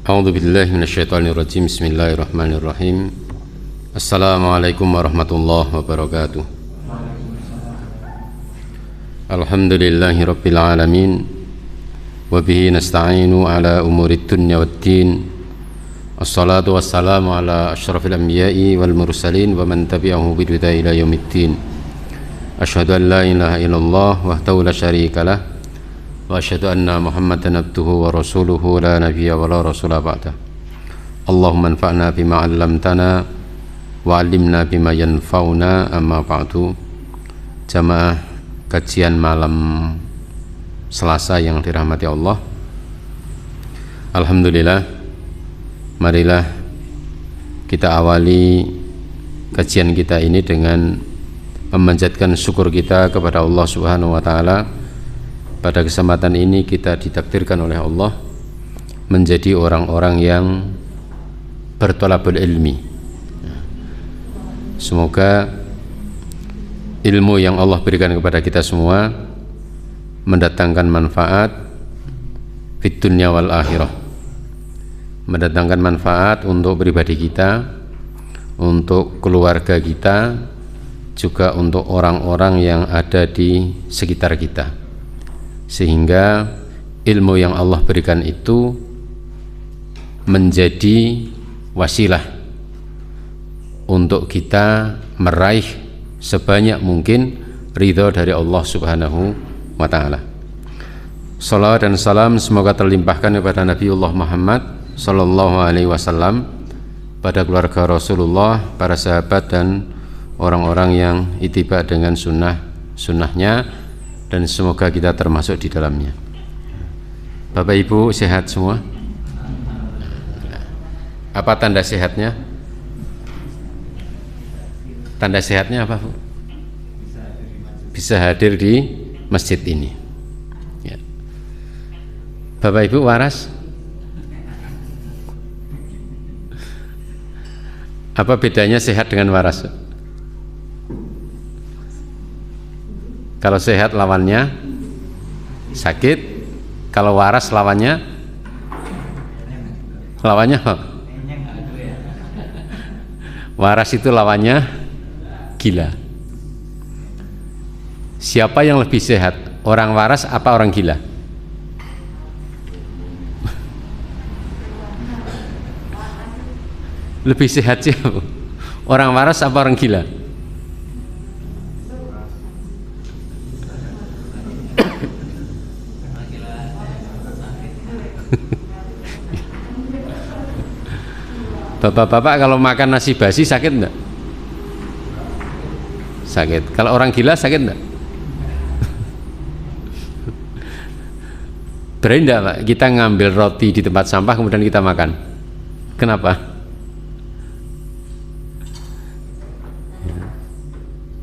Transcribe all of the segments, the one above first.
A'udzu billahi minasyaitonir rajim. Bismillahirrahmanirrahim. Assalamualaikum warahmatullahi wabarakatuh. Alhamdulillahi rabbil alamin. Wa bihi nasta'inu ala umurid dunya waddin. Assalatu wassalamu ala asyrafil anbiya'i wal mursalin wa man tabi'ahu bihudahu ila yaumiddin. Asyhadu an la ilaha illallah wahdahu la syarika lah wa asyhadu anna Muhammadan abduhu wa rasuluhu la nabiyya wa la rasula ba'da. Allahumma anfa'na bima 'allamtana wa 'allimna bima yanfa'una, amma ba'du. Jamaah kajian malam Selasa yang dirahmati Allah, alhamdulillah, marilah kita awali kajian kita ini dengan memanjatkan syukur kita kepada Allah Subhanahu wa taala. Pada kesempatan ini kita ditakdirkan oleh Allah menjadi orang-orang yang berthalabul ilmi. Semoga ilmu yang Allah berikan kepada kita semua mendatangkan manfaat fid dunya wal akhirah, mendatangkan manfaat untuk pribadi kita, untuk keluarga kita, juga untuk orang-orang yang ada di sekitar kita, sehingga ilmu yang Allah berikan itu menjadi wasilah untuk kita meraih sebanyak mungkin ridha dari Allah Subhanahu wa ta'ala. Salawat dan salam semoga terlimpahkan kepada Nabiullah Muhammad sallallahu alaihi wasallam, pada keluarga Rasulullah, para sahabat dan orang-orang yang ittiba dengan sunnahnya, dan semoga kita termasuk di dalamnya. Bapak Ibu sehat semua? Apa tanda sehatnya? Tanda sehatnya apa, Bu? Bisa hadir di masjid ini ya. Bapak Ibu waras? Apa bedanya sehat dengan waras? Kalau sehat lawannya sakit, kalau waras lawannya apa? Waras itu lawannya gila. Siapa yang lebih sehat? Orang waras apa orang gila? Lebih sehat siapa? Orang waras apa orang gila? Bapak-bapak kalau makan nasi basi sakit enggak? Sakit. Kalau orang gila sakit enggak? Berani enggak, Pak, kita ngambil roti di tempat sampah kemudian kita makan? Kenapa?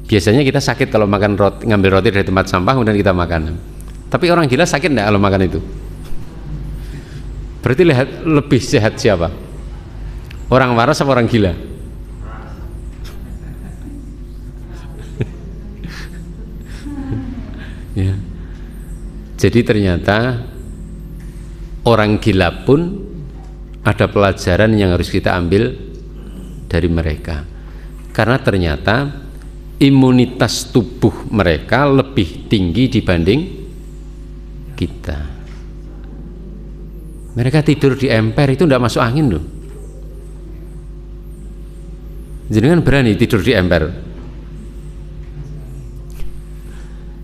Biasanya kita sakit kalau makan roti, ngambil roti dari tempat sampah kemudian kita makan. Tapi orang gila sakit enggak kalau makan itu? Berarti lihat lebih sehat siapa? Orang waras apa orang gila? Ya. Jadi ternyata orang gila pun ada pelajaran yang harus kita ambil dari mereka, karena ternyata imunitas tubuh mereka lebih tinggi dibanding kita. Mereka tidur di emper itu tidak masuk angin loh. Jenengan berani tidur di emper?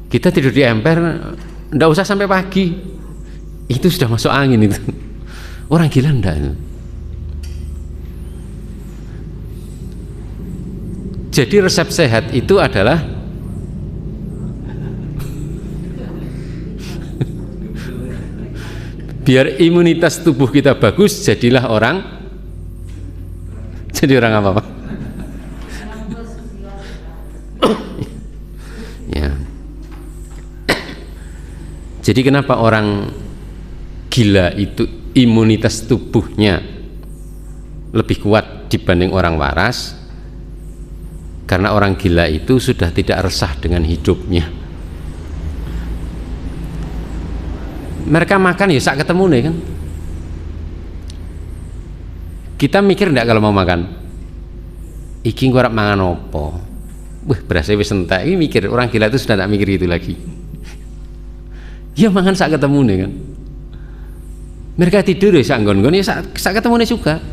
Kita tidur di emper ndak usah sampai pagi, itu sudah masuk angin itu. Orang gila ndak. Jadi resep sehat itu adalah biar imunitas tubuh kita bagus, jadilah orang. Jadi orang apa, Pak? Ya. Jadi kenapa orang gila itu imunitas tubuhnya lebih kuat dibanding orang waras? Karena orang gila itu sudah tidak resah dengan hidupnya. Mereka makan ya sak ketemu nih kan. Kita mikir enggak kalau mau makan? Iki ngorap mangan opo? Wah, berasa wis entek. Ini mikir, orang gila itu sudah enggak mikir itu lagi. Ya mangan sak ketemune kan. Mereka tidur ya sak nggon-nggon ya sak ketemune juga.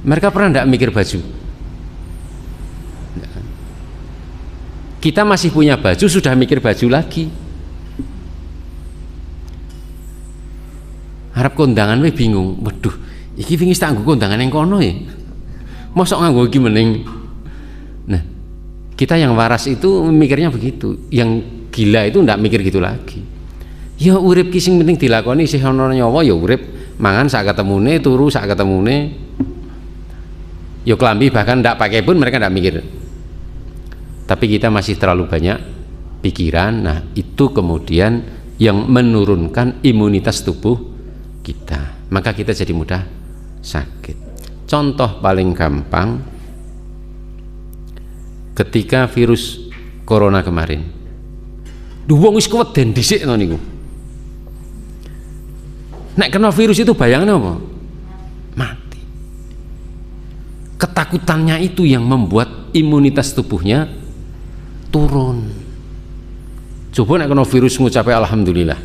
Mereka pernah enggak mikir baju? Kita masih punya baju sudah mikir baju lagi. Harap kondangan we bingung. Waduh, iki wingi tak nggo kondangan yang kono ya. Mosok nganggo iki meneng. Nah, kita yang waras itu mikirnya begitu. Yang gila itu ndak mikir gitu lagi. Ya urip ki sing penting dilakoni isih ana nyawa ya urip, mangan sak ketemune, turu sak ketemune. Ya klambi bahkan ndak pakai pun mereka ndak mikir. Tapi kita masih terlalu banyak pikiran. Nah, itu kemudian yang menurunkan imunitas tubuh kita. Maka kita jadi mudah sakit. Contoh paling gampang ketika virus corona kemarin. Wong wis kuweden dhisik to niku. Nek kena virus itu bayangnya apa? Mati. Ketakutannya itu yang membuat imunitas tubuhnya turun. Coba nek kena virus ngucapai alhamdulillah.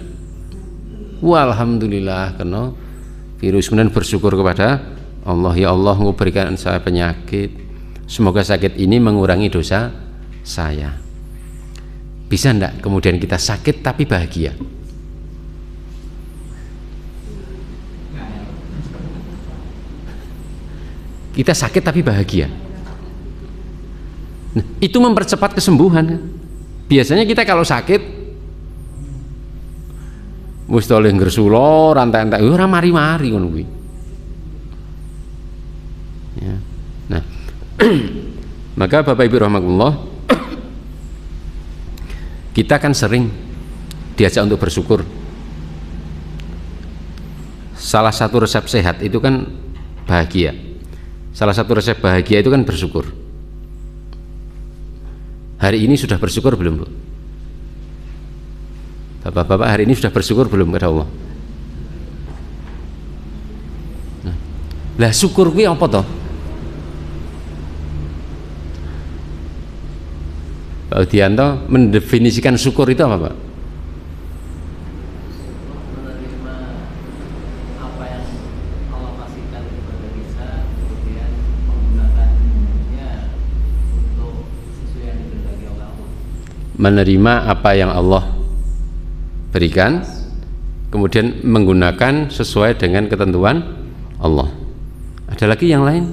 Wah, alhamdulillah kena virus, kemudian bersyukur kepada Allah, ya Allah memberikan saya penyakit, semoga sakit ini mengurangi dosa saya. Bisa enggak kemudian kita sakit tapi bahagia? Kita sakit tapi bahagia. Nah, itu mempercepat kesembuhan. Biasanya kita kalau sakit mesti oleh ngersula rantai-rantai ora mari-mari ngono kuwi. Ya. Nah, maka Bapak Ibu rahimakumullah, kita kan sering diajak untuk bersyukur. Salah satu resep sehat itu kan bahagia. Salah satu resep bahagia itu kan bersyukur. Hari ini sudah bersyukur belum, Bu? Bapak-bapak hari ini sudah bersyukur belum kepada Allah? Nah, lah syukur kuwi apa toh? Pak Udianto mendefinisikan syukur itu apa, Pak? Menerima apa yang Allah kasihkan kepada kita, kemudian menggunakannya untuk sesuai yang dikehendaki oleh Allah. Menerima apa yang Allah berikan, kemudian menggunakan sesuai dengan ketentuan Allah. Ada lagi yang lain?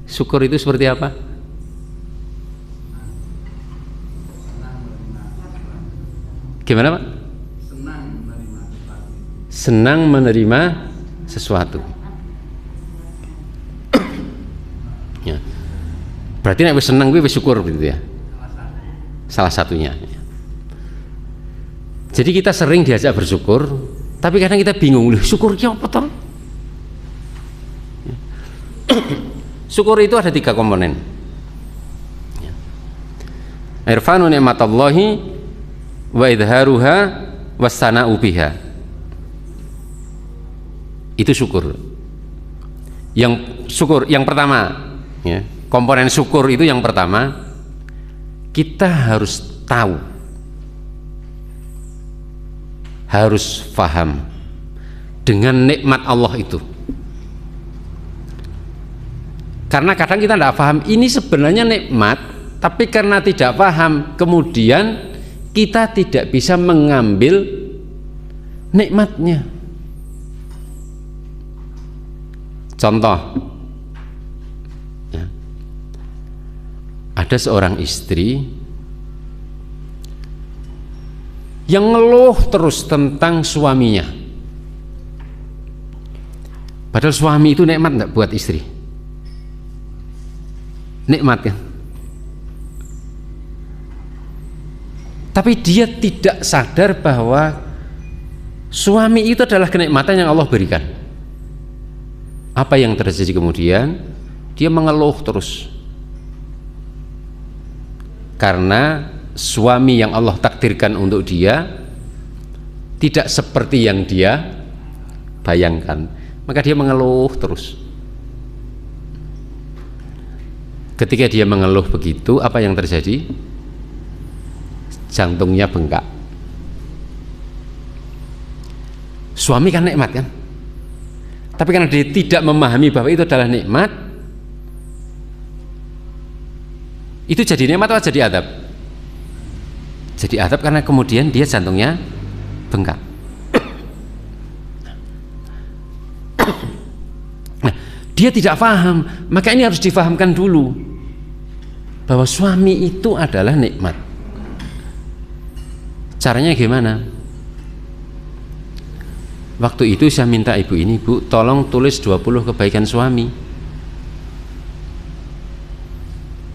Syukur itu seperti apa? Gimana, Pak? Senang menerima sesuatu. Ya. Berarti nek wis seneng kuwi wis syukur gitu ya. Salah satunya. Jadi kita sering diajak bersyukur, tapi kadang kita bingung, syukur ki apa toh? Syukur itu ada 3 komponen. Irfanu ni'matallahi wa idharuha wassana'u biha. Itu syukur. Yang pertama, ya, komponen syukur itu yang pertama, kita harus tahu, harus paham dengan nikmat Allah itu. Karena kadang kita tidak paham ini sebenarnya nikmat, tapi karena tidak paham kemudian kita tidak bisa mengambil nikmatnya. Contoh, ya, ada seorang istri yang ngeluh terus tentang suaminya, padahal suami itu nikmat enggak buat istri? Nikmat kan? Tapi dia tidak sadar bahwa suami itu adalah kenikmatan yang Allah berikan. Apa yang terjadi kemudian? Dia mengeluh terus karena suami yang Allah takdirkan untuk dia tidak seperti yang dia bayangkan. maka dia mengeluh terus. Ketika dia mengeluh begitu, apa yang terjadi? Jantungnya bengkak. Suami kan nikmat kan, tapi karena dia tidak memahami bahwa itu adalah nikmat, itu jadi nikmat atau jadi adab? Jadi adab karena kemudian dia jantungnya bengkak. Nah, dia tidak paham, maka ini harus difahamkan dulu bahwa suami itu adalah nikmat. Caranya gimana? Waktu itu saya minta ibu ini, Bu, tolong tulis 20 kebaikan suami.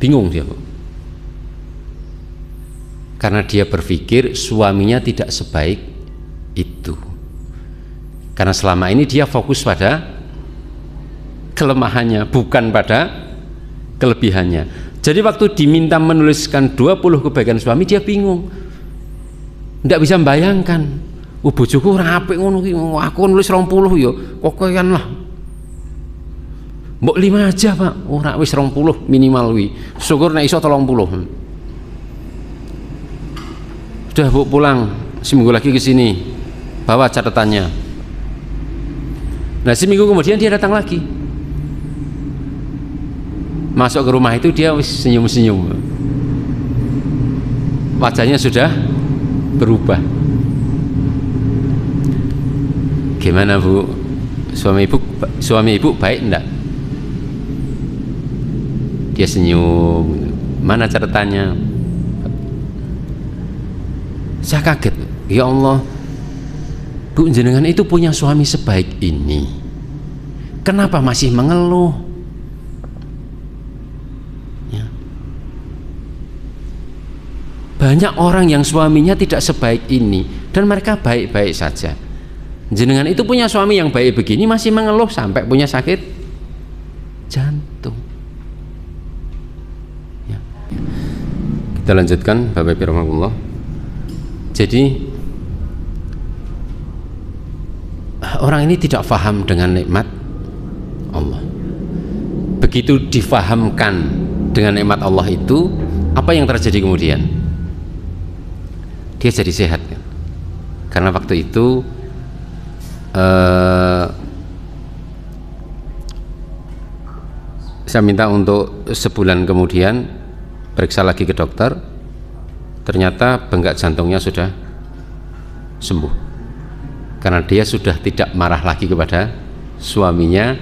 Bingung dia, Bu. Karena dia berpikir suaminya tidak sebaik itu. Karena selama ini dia fokus pada kelemahannya, bukan pada kelebihannya. Jadi waktu diminta menuliskan 20 kebaikan suami, dia bingung. Tidak bisa membayangkan. Bojoku ora apik ngono ki, aku nulis 20 ya, kokoyan lah. Mbok 5 aja, Pak. Ora wis 20 minimal wi. Syukur nek iso 30. Sudah, Bu, pulang. Seminggu lagi ke sini. Bawa catatannya. Nah, seminggu kemudian dia datang lagi. Masuk ke rumah itu dia wis senyum-senyum. Wajahnya sudah berubah. Gimana, Bu? Suami ibu baik enggak? Dia senyum. Mana catatannya? Saya kaget. Ya Allah, Bu, jenengan itu punya suami sebaik ini, kenapa masih mengeluh? Ya. Banyak orang yang suaminya tidak sebaik ini dan mereka baik-baik saja. Jenengan itu punya suami yang baik begini masih mengeluh sampai punya sakit jantung. Ya. Kita lanjutkan, Bapak Ibu rahimahullah. Jadi orang ini tidak paham dengan nikmat Allah. Begitu difahamkan dengan nikmat Allah itu, apa yang terjadi kemudian? Dia jadi sehat kan? Karena waktu itu saya minta untuk sebulan kemudian periksa lagi ke dokter, ternyata bengkak jantungnya sudah sembuh karena dia sudah tidak marah lagi kepada suaminya,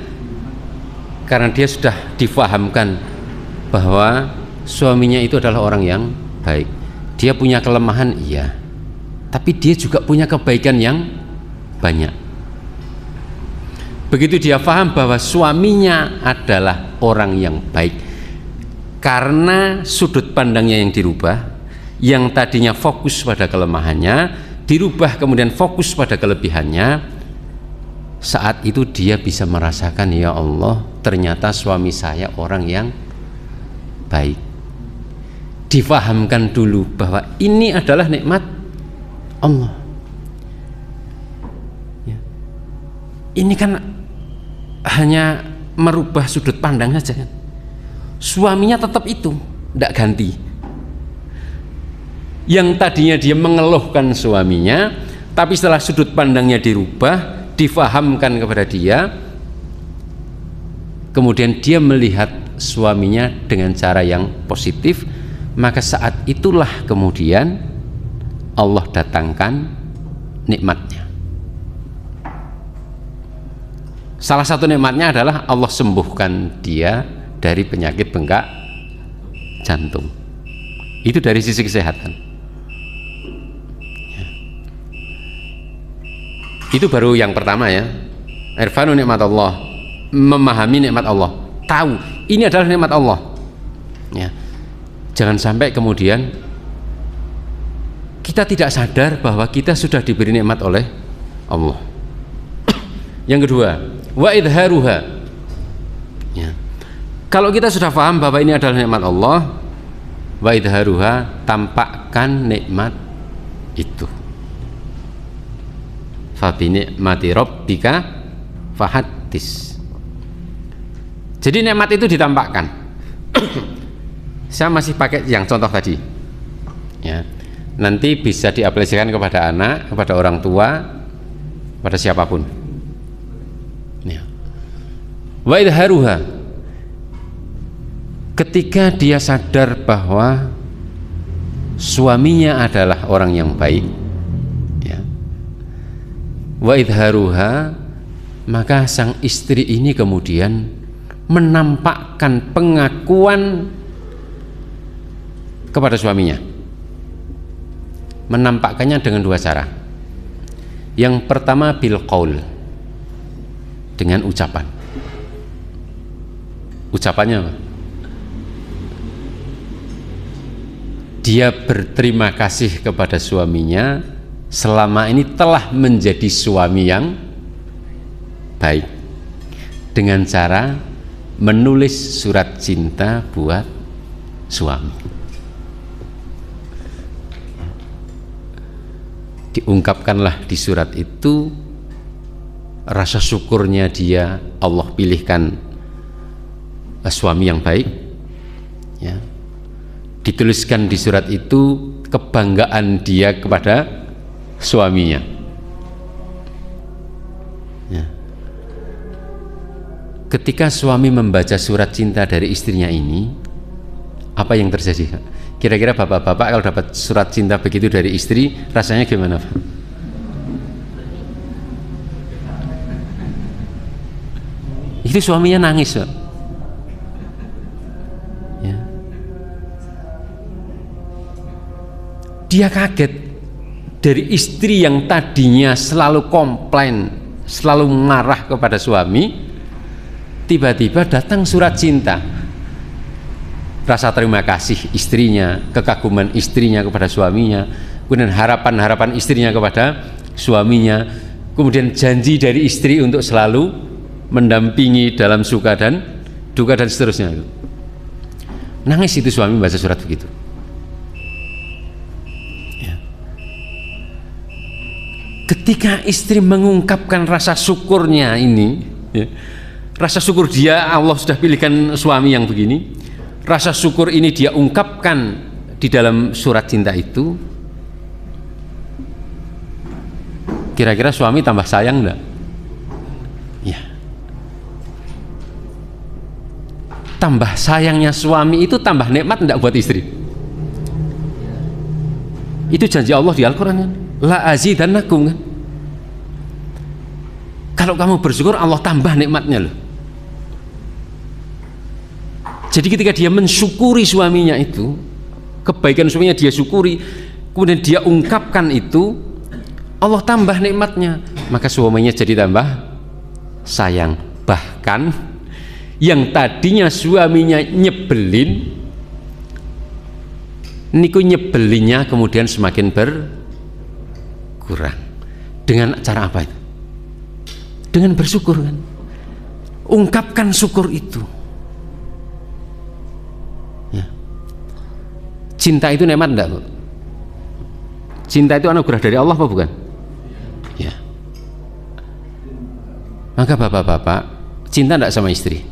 karena dia sudah difahamkan bahwa suaminya itu adalah orang yang baik. Dia punya kelemahan, iya, tapi dia juga punya kebaikan yang banyak. Begitu dia paham bahwa suaminya adalah orang yang baik, karena sudut pandangnya yang dirubah, yang tadinya fokus pada kelemahannya dirubah kemudian fokus pada kelebihannya. Saat itu dia bisa merasakan, ya Allah, ternyata suami saya orang yang baik. Difahamkan dulu bahwa ini adalah nikmat Allah. Ya. Ini kan hanya merubah sudut pandang saja kan. Suaminya tetap itu, tidak ganti. Yang tadinya dia mengeluhkan suaminya, tapi setelah sudut pandangnya dirubah, difahamkan kepada dia, kemudian dia melihat suaminya dengan cara yang positif, maka saat itulah kemudian Allah datangkan nikmatnya. Salah satu nikmatnya adalah Allah sembuhkan dia dari penyakit bengkak jantung. Itu dari sisi kesehatan. Ya. Itu baru yang pertama ya. Irfanu nikmat Allah, memahami nikmat Allah, tahu ini adalah nikmat Allah. Ya. Jangan sampai kemudian kita tidak sadar bahwa kita sudah diberi nikmat oleh Allah. Yang kedua, wa idharuha. Ya. Kalau kita sudah paham bahwa ini adalah nikmat Allah, wa idharuha, tampakkan nikmat itu. Fa bi ni'mati rabbika fahad. otomatis. Jadi nikmat itu ditampakkan. Saya masih pakai yang contoh tadi, ya. Nanti bisa diaplikasikan kepada anak, kepada orang tua, pada siapapun. Ya. Wa idharuha, ketika dia sadar bahwa suaminya adalah orang yang baik, ya. Wa idharuha, maka sang istri ini kemudian menampakkan pengakuan kepada suaminya. Menampakkannya dengan dua cara. Yang pertama bil qaul, dengan ucapan. Ucapannya apa? Dia berterima kasih kepada suaminya selama ini telah menjadi suami yang baik, dengan cara menulis surat cinta buat suami. Diungkapkanlah di surat itu rasa syukurnya dia Allah pilihkan suami yang baik, ya. Dituliskan di surat itu kebanggaan dia kepada suaminya, ya. Ketika suami membaca surat cinta dari istrinya ini, apa yang terjadi? Kira-kira bapak-bapak kalau dapat surat cinta begitu dari istri, rasanya gimana, Pak? Itu suaminya nangis, Pak. Ya. Dia kaget dari istri yang tadinya selalu komplain, selalu marah kepada suami, tiba-tiba datang surat cinta. Rasa terima kasih istrinya, kekaguman istrinya kepada suaminya, kemudian harapan-harapan istrinya kepada suaminya, kemudian janji dari istri untuk selalu mendampingi dalam suka dan duka dan seterusnya. Nangis itu suami membaca surat begitu, ya. Ketika istri mengungkapkan rasa syukurnya ini, ya, rasa syukur dia Allah sudah pilihkan suami yang begini, rasa syukur ini dia ungkapkan di dalam surat cinta itu, kira-kira suami tambah sayang enggak? Ya. Tambah sayangnya suami itu tambah nikmat enggak buat istri? Itu janji Allah di Al-Quran, kan? La azidannakum, kan? Kalau kamu bersyukur Allah tambah nikmatnya loh. Jadi ketika dia mensyukuri suaminya itu, kebaikan suaminya dia syukuri, kemudian dia ungkapkan itu, Allah tambah nikmatnya, maka suaminya jadi tambah sayang. Bahkan yang tadinya suaminya nyebelin, niku nyebelinnya kemudian semakin berkurang. Dengan cara apa itu? Dengan bersyukur, kan? Ungkapkan syukur itu. Cinta itu nikmat enggak, Bu? Cinta itu anugerah dari Allah apa bukan? Ya. Maka bapak-bapak, cinta enggak sama istri?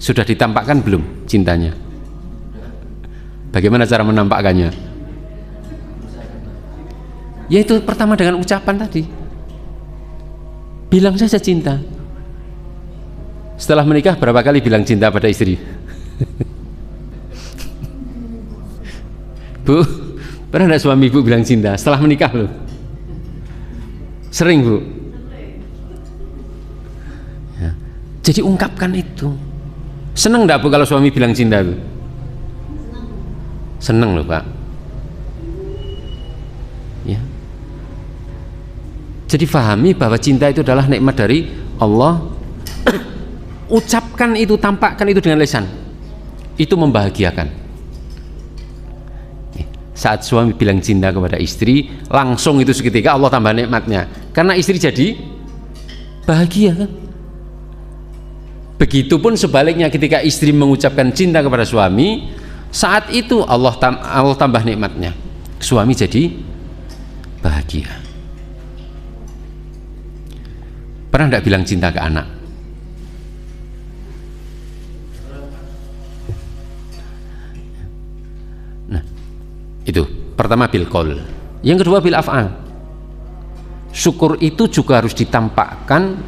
Sudah ditampakkan belum cintanya? Bagaimana cara menampakkannya? Yaitu pertama dengan ucapan tadi. Bilang saja cinta. Setelah menikah berapa kali bilang cinta pada istri? Bu, pernah enggak suami ibu bilang cinta setelah menikah loh? Sering, Bu? Ya. Jadi ungkapkan itu. Seneng enggak, Bu, kalau suami bilang cinta itu? Seneng loh, Pak. Ya. Jadi fahami bahwa cinta itu adalah nikmat dari Allah. Ucapkan itu, tampakkan itu dengan lisan. Itu membahagiakan. Saat suami bilang cinta kepada istri, langsung itu seketika Allah tambah nikmatnya, karena istri jadi bahagia, kan? Begitupun sebaliknya, ketika istri mengucapkan cinta kepada suami, saat itu Allah tambah nikmatnya, suami jadi bahagia. Pernah enggak bilang cinta ke anak? Nah, itu pertama bil qaul. Yang kedua bil af'al. Syukur itu juga harus ditampakkan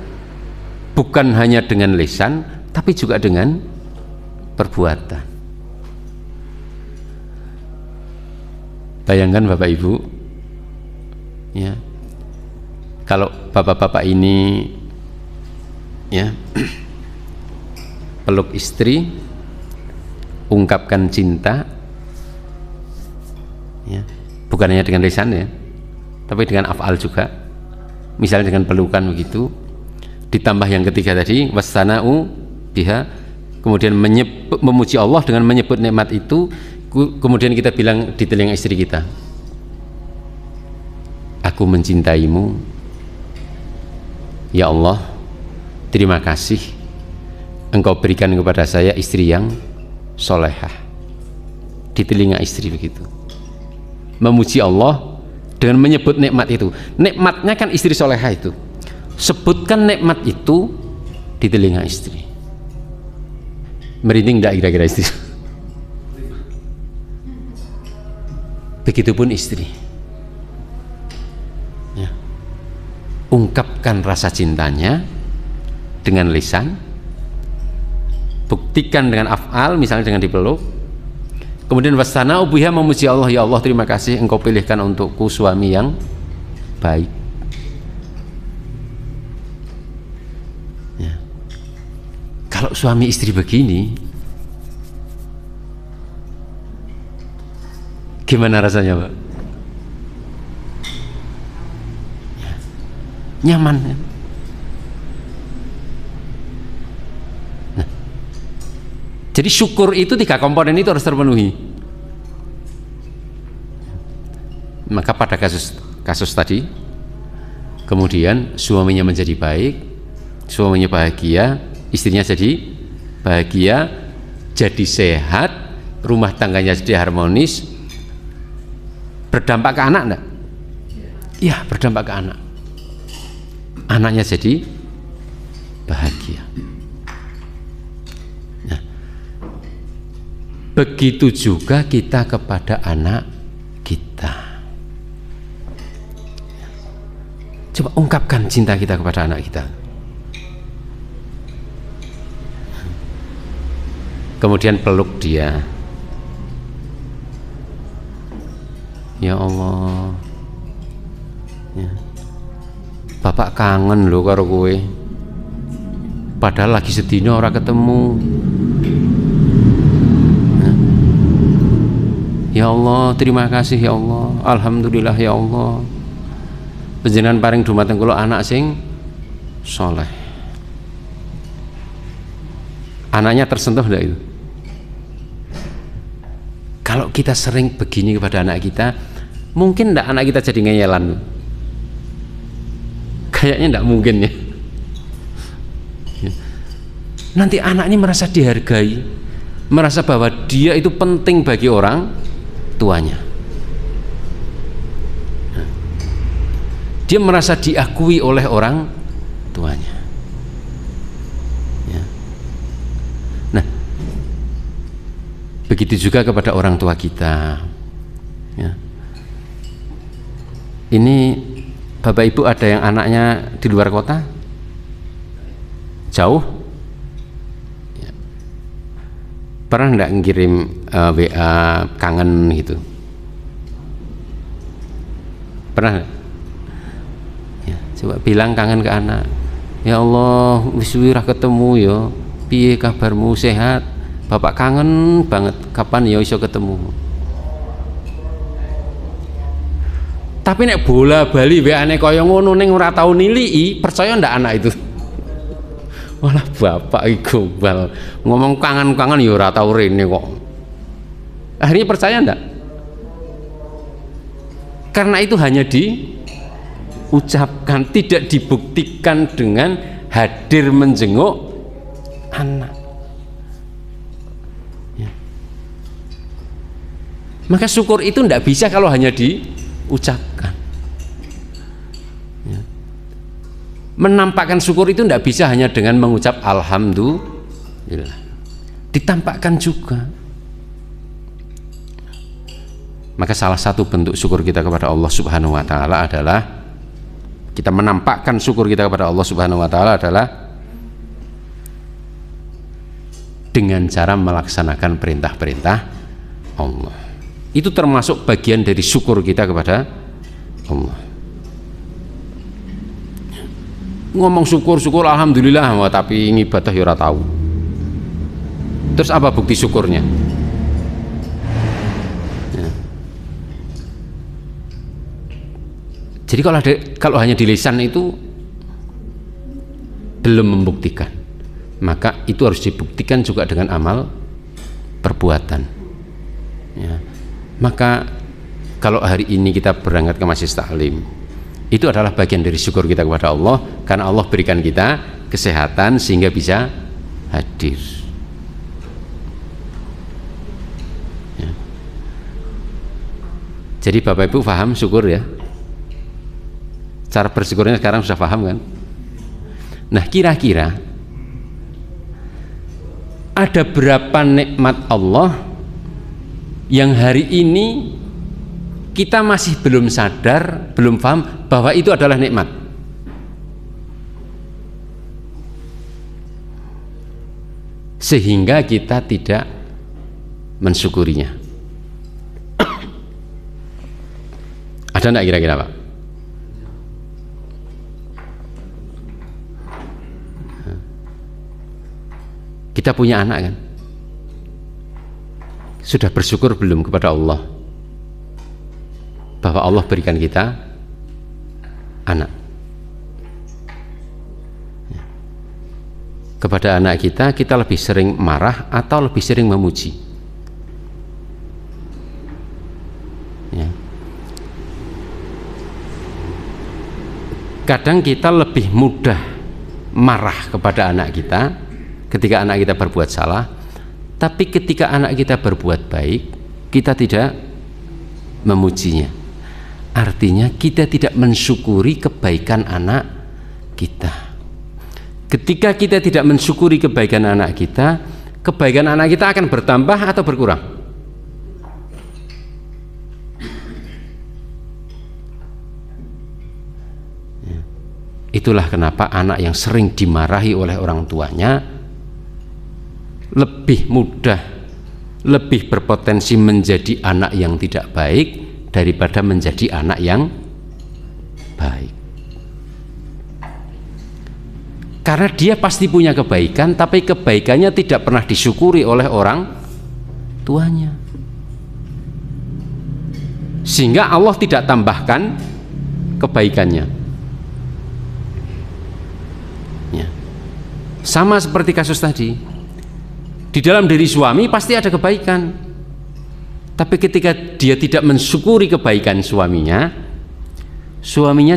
bukan hanya dengan lisan, tapi juga dengan perbuatan. Bayangkan Bapak Ibu, ya, kalau bapak-bapak ini, ya, peluk istri, ungkapkan cinta, ya, bukan hanya dengan lisan ya, tapi dengan af'al juga. Misalnya dengan pelukan begitu, ditambah yang ketiga tadi wassana'u biha, kemudian memuji Allah dengan menyebut nikmat itu, kemudian kita bilang di telinga istri kita, aku mencintaimu ya Allah, terima kasih engkau berikan kepada saya istri yang solehah. Di telinga istri begitu, memuji Allah dengan menyebut nikmat itu. Nikmatnya kan istri solehah itu, sebutkan nikmat itu di telinga istri. Merinding enggak kira-kira istri? Begitupun istri, ya, ungkapkan rasa cintanya dengan lisan, buktikan dengan af'al, misalnya dengan dipeluk. Kemudian wassana'u biha, memuji Allah, ya Allah terima kasih engkau pilihkan untukku suami yang baik. Ya. Kalau suami istri begini, gimana rasanya Pak? Ya. Nyaman ya? Nah, jadi syukur itu 3 komponen itu harus terpenuhi. Maka pada kasus tadi, kemudian suaminya menjadi baik, suaminya bahagia, istrinya jadi bahagia, jadi sehat, rumah tangganya jadi harmonis. Berdampak ke anak enggak? Iya, berdampak ke anak. Anaknya jadi bahagia. Nah, begitu juga kita kepada anak kita. Coba ungkapkan cinta kita kepada anak kita. Kemudian peluk dia. Ya Allah, ya, Bapak kangen loh karo kowe. Padahal lagi sedina ora ketemu. Ya Allah, terima kasih ya Allah. Alhamdulillah ya Allah. Panjenengan paring dumateng kula anak sing soleh. Anaknya tersentuh enggak itu? Kalau kita sering begini kepada anak kita, mungkin enggak anak kita jadi ngeyelan? Kayaknya enggak mungkin ya. Nanti anak ini merasa dihargai, merasa bahwa dia itu penting bagi orang tuanya. Dia merasa diakui oleh orang tuanya. Ya. Nah, begitu juga kepada orang tua kita. Ya. Ini Bapak Ibu ada yang anaknya di luar kota? Jauh? Ya. Pernah enggak ngirim WA kangen gitu? Pernah enggak? Coba bilang kangen ke anak. Ya Allah, wis wirah ketemu ya. Piye kabarmu, sehat? Bapak kangen banget. Kapan ya iso ketemu? Tapi nek bola bali WA-ne kaya ngono ning ora tau niliki, percaya ndak anak itu? Walah bapak iku bal ngomong kangen-kangen ya ora tau rene kok. Akhirnya percaya ndak? Karena itu hanya diucapkan, tidak dibuktikan dengan hadir menjenguk anak. Ya. Maka syukur itu tidak bisa kalau hanya diucapkan. Ya. Menampakkan syukur itu tidak bisa hanya dengan mengucap alhamdulillah, ditampakkan juga. Maka salah satu bentuk syukur kita kepada Allah Subhanahu wa taala adalah kita menampakkan syukur kita kepada Allah Subhanahu wa taala adalah dengan cara melaksanakan perintah-perintah Allah. Itu termasuk bagian dari syukur kita kepada Allah. Ngomong syukur alhamdulillah, tapi ngibadah ya ora tahu. Terus apa bukti syukurnya? Ya. Jadi kalau hanya di lisan itu belum membuktikan, maka itu harus dibuktikan juga dengan amal perbuatan. Ya. Maka kalau hari ini kita berangkat ke Masjid Taklim, itu adalah bagian dari syukur kita kepada Allah, karena Allah berikan kita kesehatan sehingga bisa hadir. Ya. Jadi Bapak Ibu paham syukur ya? Cara bersyukurnya sekarang sudah paham kan? Nah, kira-kira ada berapa nikmat Allah yang hari ini kita masih belum sadar, belum paham bahwa itu adalah nikmat? Sehingga kita tidak mensyukurinya. Ada enggak kira-kira Pak? Kita punya anak kan? Sudah bersyukur belum kepada Allah bahwa Allah berikan kita anak? Kepada anak kita lebih sering marah atau lebih sering memuji? Ya. Kadang kita lebih mudah marah kepada anak kita ketika anak kita berbuat salah, tapi ketika anak kita berbuat baik, kita tidak memujinya. Artinya kita tidak mensyukuri kebaikan anak kita. Ketika kita tidak mensyukuri kebaikan anak kita akan bertambah atau berkurang? Ya. Itulah kenapa anak yang sering dimarahi oleh orang tuanya lebih mudah, lebih berpotensi menjadi anak yang tidak baik daripada menjadi anak yang baik. Karena dia pasti punya kebaikan, tapi kebaikannya tidak pernah disyukuri oleh orang tuanya, sehingga Allah tidak tambahkan kebaikannya. Ya. Sama seperti kasus tadi, di dalam diri suami pasti ada kebaikan, tapi ketika dia tidak mensyukuri kebaikan suaminya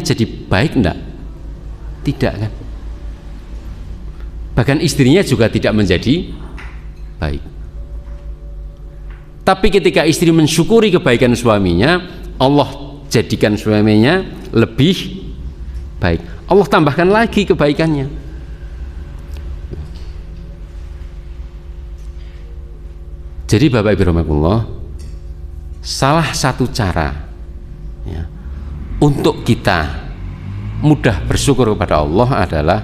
jadi baik enggak? Tidak kan? Bahkan istrinya juga tidak menjadi baik. Tapi ketika istri mensyukuri kebaikan suaminya, Allah jadikan suaminya lebih baik, Allah tambahkan lagi kebaikannya. Jadi Bapak Ibu rahimakumullah, salah satu cara ya, untuk kita mudah bersyukur kepada Allah adalah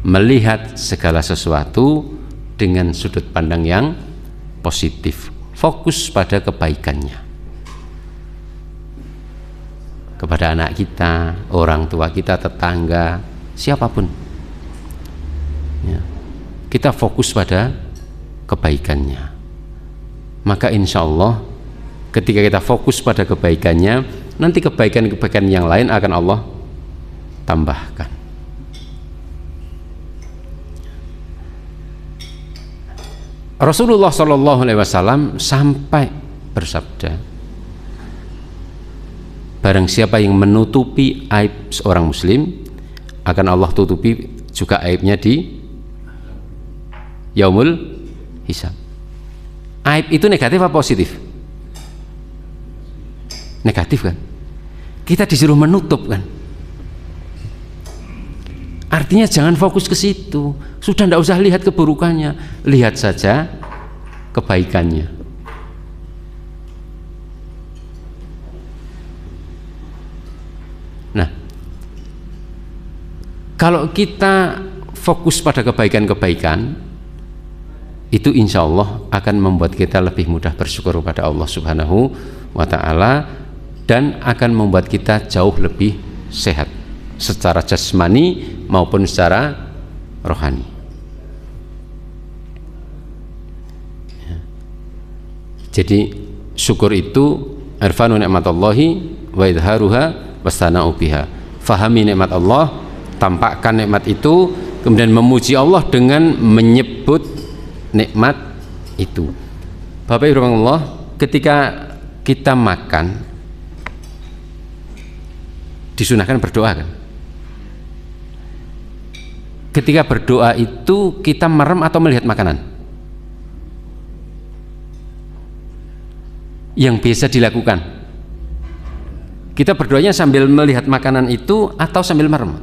melihat segala sesuatu dengan sudut pandang yang positif, fokus pada kebaikannya. Kepada anak kita, orang tua kita, tetangga, siapapun ya, kita fokus pada kebaikannya. Maka insya Allah ketika kita fokus pada kebaikannya, nanti kebaikan-kebaikan yang lain akan Allah tambahkan. Rasulullah SAW sampai bersabda, barang siapa yang menutupi aib seorang muslim, akan Allah tutupi juga aibnya di yaumul hisab. Aib itu negatif apa positif? Negatif kan? Kita disuruh menutup kan? Artinya jangan fokus ke situ. Sudah tidak usah lihat keburukannya, lihat saja kebaikannya. Nah, kalau kita fokus pada kebaikan-kebaikan, itu insya Allah akan membuat kita lebih mudah bersyukur kepada Allah Subhanahu wa Ta'ala, dan akan membuat kita jauh lebih sehat secara jasmani maupun secara rohani. Jadi syukur itu irfanu ni'matallahi wa idharuha wastana'u biha. Fahami nikmat Allah, tampakkan nikmat itu, kemudian memuji Allah dengan menyebut nikmat itu. Bapak Ibu Allah, ketika kita makan disunahkan berdoa kan? Ketika berdoa itu kita merem atau melihat makanan? Yang biasa dilakukan, kita berdoanya sambil melihat makanan itu atau sambil merem?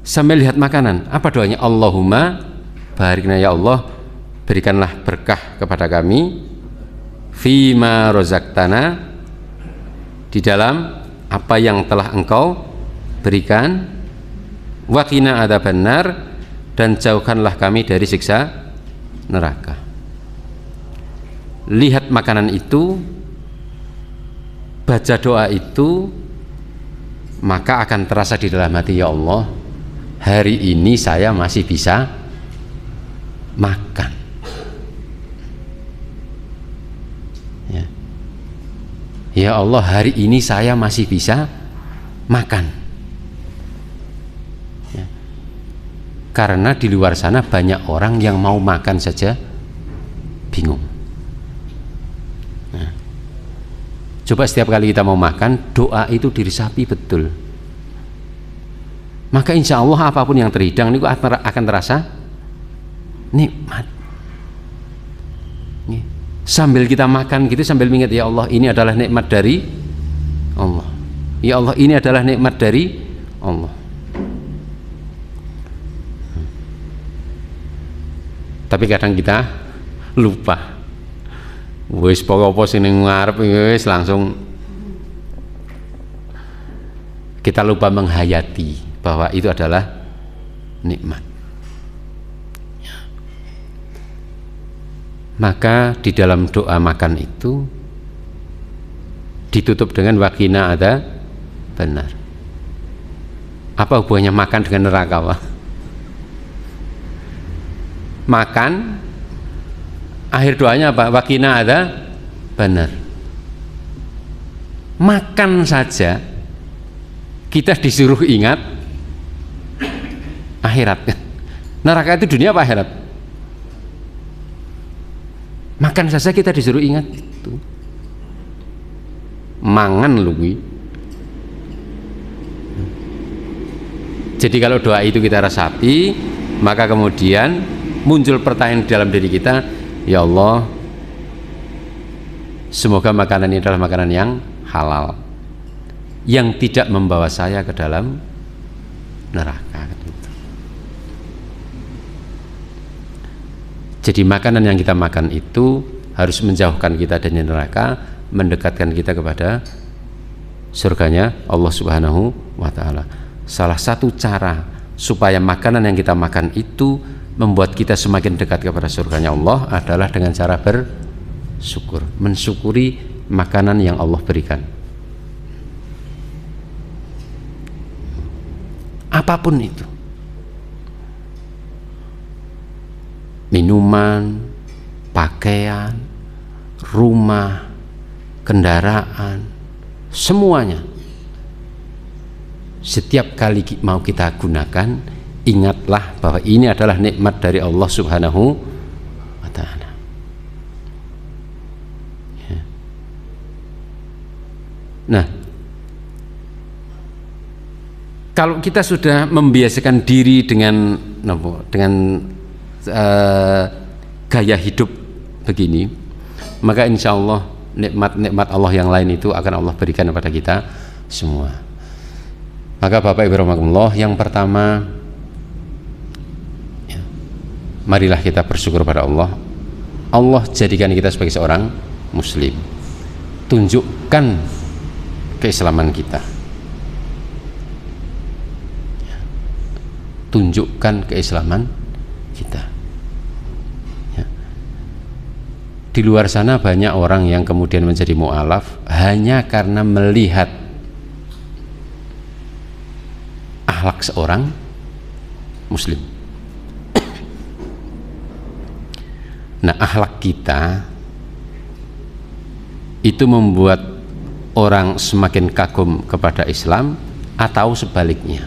Sambil lihat makanan. Apa doanya? Allahumma barikna, ya Allah berikanlah berkah kepada kami fima rozaktana, di dalam apa yang telah engkau berikan, waqina adzabannar, dan jauhkanlah kami dari siksa neraka. Lihat makanan itu, baca doa itu, maka akan terasa di dalam hati, ya Allah, hari ini saya masih bisa makan. Ya Allah, hari ini saya masih bisa makan. Ya. Karena di luar sana banyak orang yang mau makan saja bingung. Nah, coba setiap kali kita mau makan, doa itu diresapi betul. Maka insya Allah apapun yang terhidang itu akan terasa nikmat. Sambil kita makan gitu, sambil mengingat, ya Allah ini adalah nikmat dari Allah, ya Allah ini adalah nikmat dari Allah. Tapi kadang kita lupa, wis pokok-pokok sini ngarep wis langsung kita lupa menghayati bahwa itu adalah nikmat. Maka di dalam doa makan itu ditutup dengan waqina ada benar. Apa hubungannya makan dengan neraka, Pak? Makan, akhir doanya apa? Waqina ada benar. Makan saja kita disuruh ingat akhirat. Neraka itu dunia apa akhirat? Makan saja kita disuruh ingat itu. Mangan luwi. Jadi kalau doa itu kita resapi, maka kemudian muncul pertanyaan di dalam diri kita, ya Allah, semoga makanan ini adalah makanan yang halal, yang tidak membawa saya ke dalam neraka. Jadi makanan yang kita makan itu harus menjauhkan kita dari neraka, mendekatkan kita kepada surganya Allah Subhanahu wa Ta'ala. Salah satu cara supaya makanan yang kita makan itu membuat kita semakin dekat kepada surganya Allah adalah dengan cara bersyukur, mensyukuri makanan yang Allah berikan. Apapun itu, minuman, pakaian, rumah, kendaraan, semuanya. Setiap kali mau kita gunakan, ingatlah bahwa ini adalah nikmat dari Allah Subhanahu wa Ta'ala. Ya. Nah, kalau kita sudah membiasakan diri dengan gaya hidup begini, maka insya Allah nikmat-nikmat Allah yang lain itu akan Allah berikan kepada kita semua. Maka Bapak Ibu rahimakumullah, yang pertama ya, marilah kita bersyukur pada Allah. Allah jadikan kita sebagai seorang muslim. Tunjukkan keislaman kita. Tunjukkan keislaman kita. Ya. Di luar sana banyak orang yang kemudian menjadi mu'alaf hanya karena melihat akhlak seorang muslim. Nah, akhlak kita itu membuat orang semakin kagum kepada Islam atau sebaliknya.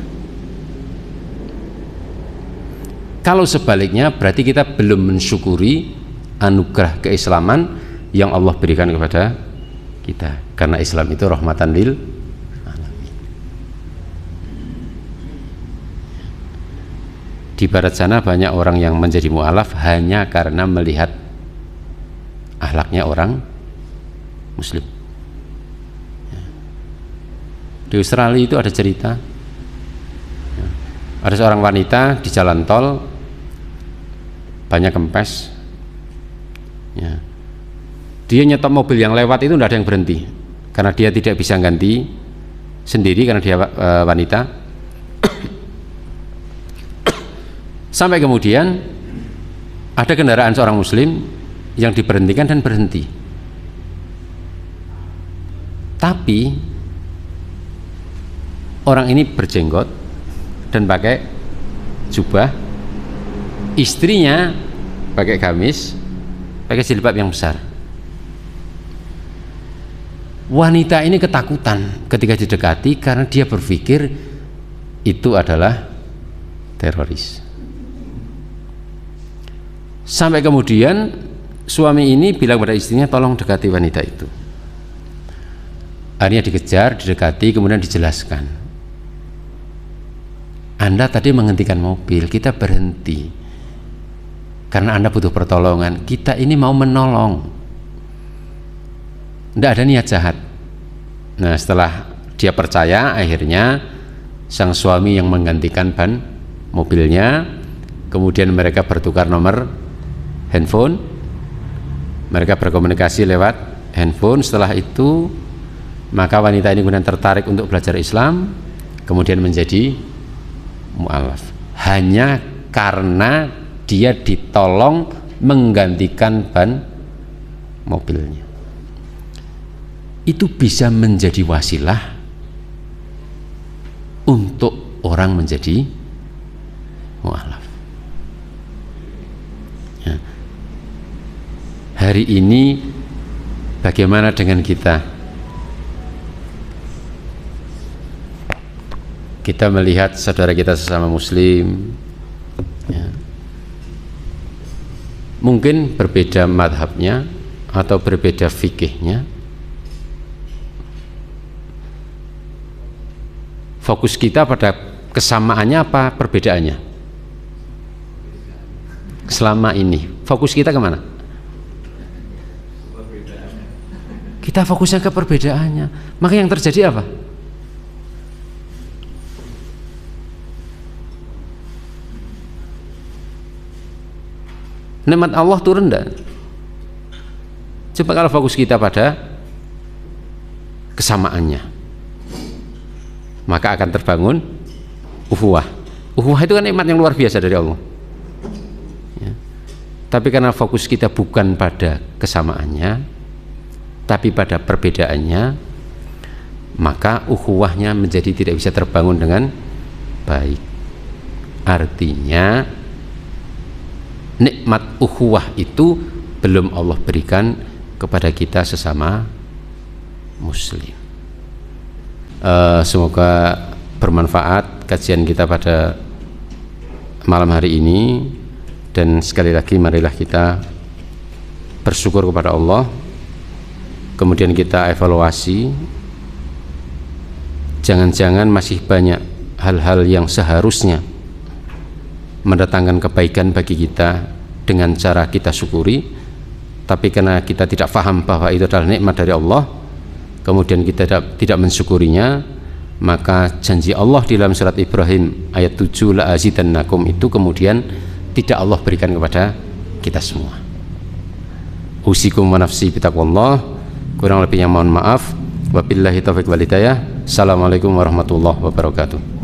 Kalau sebaliknya berarti kita belum mensyukuri anugerah keislaman yang Allah berikan kepada kita, karena Islam itu rahmatan lil alamin. Di barat sana banyak orang yang menjadi mu'alaf hanya karena melihat akhlaknya orang muslim. Di Australia itu ada cerita, ada seorang wanita di jalan tol, banyak kempes ya. Dia nyetop mobil yang lewat itu tidak ada yang berhenti karena dia tidak bisa ganti sendiri karena dia wanita. Sampai kemudian ada kendaraan seorang muslim yang diberhentikan dan berhenti, tapi orang ini berjenggot dan pakai jubah, istrinya pakai gamis, pakai jilbab yang besar. Wanita ini ketakutan ketika didekati karena dia berpikir itu adalah teroris. Sampai kemudian suami ini bilang pada istrinya, tolong dekati wanita itu. Akhirnya dikejar, didekati, kemudian dijelaskan, Anda tadi menghentikan mobil, kita berhenti karena Anda butuh pertolongan. Kita ini mau menolong, tidak ada niat jahat. Nah, setelah dia percaya, akhirnya sang suami yang menggantikan ban mobilnya, kemudian mereka bertukar nomor handphone, mereka berkomunikasi lewat handphone. Setelah itu maka wanita ini kemudian tertarik untuk belajar Islam, kemudian menjadi mu'alaf hanya karena dia ditolong menggantikan ban mobilnya. Itu bisa menjadi wasilah untuk orang menjadi mu'alaf ya. Hari ini bagaimana dengan kita? Kita melihat saudara kita sesama muslim ya, mungkin berbeda madhabnya atau berbeda fikihnya, fokus kita pada kesamaannya apa perbedaannya? Selama ini fokus kita kemana? Kita fokusnya ke perbedaannya. Maka yang terjadi apa? Nikmat Allah turun enggak? Coba kalau fokus kita pada kesamaannya, maka akan terbangun ukhuwah. Ukhuwah itu kan nikmat yang luar biasa dari Allah ya. Tapi karena fokus kita bukan pada kesamaannya, tapi pada perbedaannya, maka ukhuwahnya menjadi tidak bisa terbangun dengan baik. Artinya nikmat ukhuwah itu belum Allah berikan kepada kita sesama muslim. Semoga bermanfaat kajian kita pada malam hari ini, dan sekali lagi marilah kita bersyukur kepada Allah, kemudian kita evaluasi, jangan-jangan masih banyak hal-hal yang seharusnya mendatangkan kebaikan bagi kita dengan cara kita syukuri, tapi karena kita tidak paham bahwa itu adalah nikmat dari Allah, kemudian kita tidak mensyukurinya, maka janji Allah di dalam surat Ibrahim ayat 7 la azidannakum itu kemudian tidak Allah berikan kepada kita semua. Usikum wa nafsi bitaqwallah, kurang lebihnya mohon maaf. Wabillahi taufiq wal hidayah. Assalamualaikum warahmatullahi wabarakatuh.